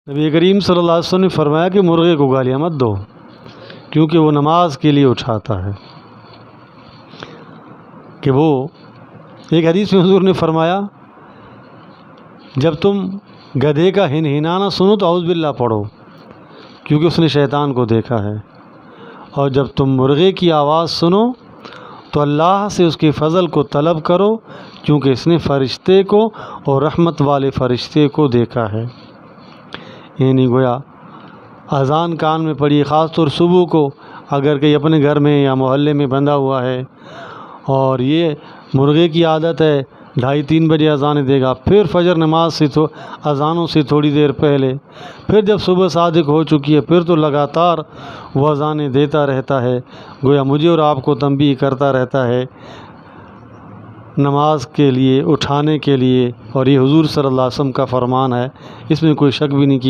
نبی کریم صلی اللہ علیہ وسلم نے فرمایا کہ مرغے کو گالیاں مت دو، کیونکہ وہ نماز کے لیے اٹھاتا ہے۔ کہ وہ ایک حدیث میں حضور نے فرمایا جب تم گدھے کا ہنہنانا سنو تو اعوذ باللہ پڑھو، کیونکہ اس نے شیطان کو دیکھا ہے، اور جب تم مرغے کی آواز سنو تو اللہ سے اس کے فضل کو طلب کرو، کیونکہ اس نے فرشتے کو اور رحمت والے فرشتے کو دیکھا ہے۔ یعنی گویا اذان کان میں پڑی، خاص طور صبح کو اگر کہیں اپنے گھر میں یا محلے میں بندھا ہوا ہے اور یہ مرغے کی عادت ہے 2:30-3 بجے اذانیں دے گا، پھر فجر نماز سے تو اذانوں سے تھوڑی دیر پہلے، پھر جب صبح صادق ہو چکی ہے پھر تو لگاتار وہ اذانیں دیتا رہتا ہے، گویا مجھے اور آپ کو تنبیہ کرتا رہتا ہے نماز کے لیے اٹھانے کے لیے، اور یہ حضور صلی اللہ علیہ وسلم کا فرمان ہے، اس میں کوئی شک بھی نہیں کیا